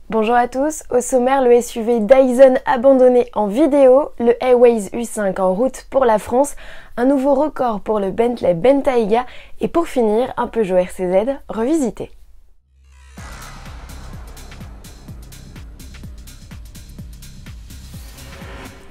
Bonjour à tous, au sommaire le SUV Dyson abandonné en vidéo, le Airways U5 en route pour la France, un nouveau record pour le Bentley Bentayga et pour finir un Peugeot RCZ revisité.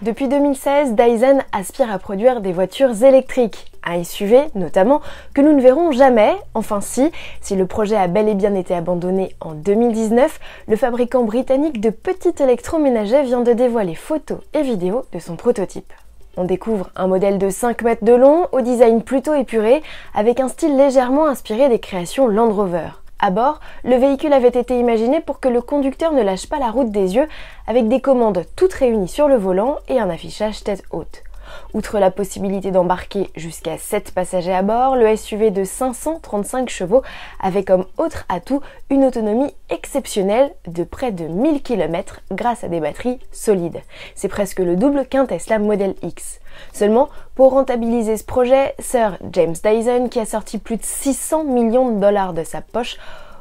Depuis 2016, Dyson aspire à produire des voitures électriques, un SUV notamment, que nous ne verrons jamais, enfin si le projet a bel et bien été abandonné en 2019, le fabricant britannique de petits électroménagers vient de dévoiler photos et vidéos de son prototype. On découvre un modèle de 5 mètres de long, au design plutôt épuré, avec un style légèrement inspiré des créations Land Rover. À bord, le véhicule avait été imaginé pour que le conducteur ne lâche pas la route des yeux, avec des commandes toutes réunies sur le volant et un affichage tête haute. Outre la possibilité d'embarquer jusqu'à 7 passagers à bord, le SUV de 535 chevaux avait comme autre atout une autonomie exceptionnelle de près de 1000 km grâce à des batteries solides. C'est presque le double qu'un Tesla Model X. Seulement, pour rentabiliser ce projet, Sir James Dyson, qui a sorti plus de 600 millions de dollars de sa poche,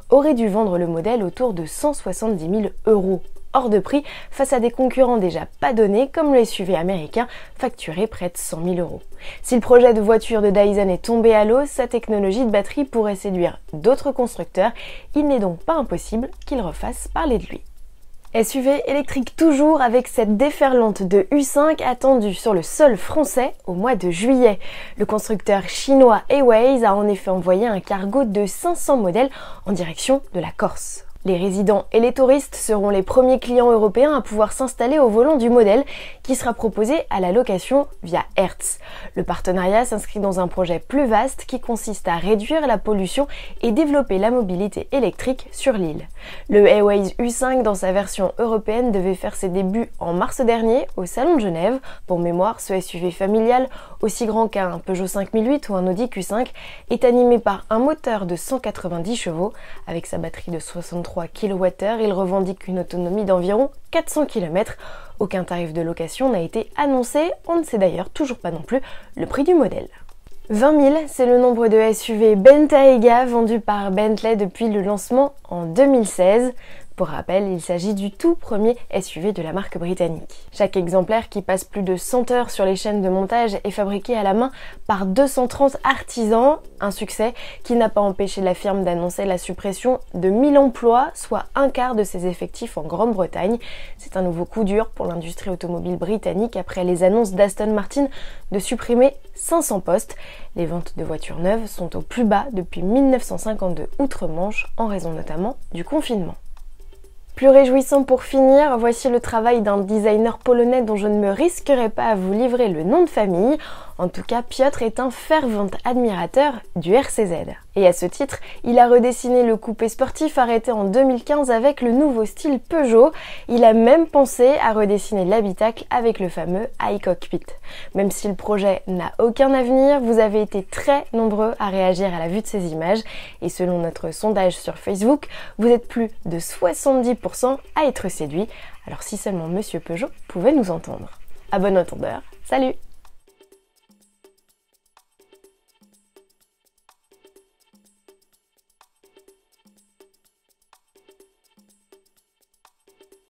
aurait dû vendre le modèle autour de 170 000 €. Hors de prix face à des concurrents déjà pas donnés comme le SUV américain facturé près de 100 000 €. Si le projet de voiture de Dyson est tombé à l'eau, sa technologie de batterie pourrait séduire d'autres constructeurs. Il n'est donc pas impossible qu'il refasse parler de lui. SUV électrique toujours avec cette déferlante de U5 attendue sur le sol français au mois de juillet. Le constructeur chinois Airways a en effet envoyé un cargo de 500 modèles en direction de la Corse. Les résidents et les touristes seront les premiers clients européens à pouvoir s'installer au volant du modèle qui sera proposé à la location via Hertz. Le partenariat s'inscrit dans un projet plus vaste qui consiste à réduire la pollution et développer la mobilité électrique sur l'île. Le Airways U5 dans sa version européenne devait faire ses débuts en mars dernier au Salon de Genève. Pour mémoire, ce SUV familial, aussi grand qu'un Peugeot 5008 ou un Audi Q5, est animé par un moteur de 190 chevaux avec sa batterie de 63 kWh, il revendique une autonomie d'environ 400 km. Aucun tarif de location n'a été annoncé, on ne sait d'ailleurs toujours pas non plus le prix du modèle. 20 000, c'est le nombre de SUV Bentayga vendus par Bentley depuis le lancement en 2016. Pour rappel, il s'agit du tout premier SUV de la marque britannique. Chaque exemplaire, qui passe plus de 100 heures sur les chaînes de montage, est fabriqué à la main par 230 artisans, un succès qui n'a pas empêché la firme d'annoncer la suppression de 1000 emplois, soit un quart de ses effectifs en Grande-Bretagne. C'est un nouveau coup dur pour l'industrie automobile britannique après les annonces d'Aston Martin de supprimer 500 postes. Les ventes de voitures neuves sont au plus bas depuis 1952 outre-Manche, en raison notamment du confinement. Plus réjouissant pour finir, voici le travail d'un designer polonais dont je ne me risquerai pas à vous livrer le nom de famille. En tout cas, Piotr est un fervent admirateur du RCZ. Et à ce titre, il a redessiné le coupé sportif arrêté en 2015 avec le nouveau style Peugeot. Il a même pensé à redessiner l'habitacle avec le fameux iCockpit. Même si le projet n'a aucun avenir, vous avez été très nombreux à réagir à la vue de ces images. Et selon notre sondage sur Facebook, vous êtes plus de 70% à être séduits. Alors si seulement Monsieur Peugeot pouvait nous entendre. À bon entendeur, salut!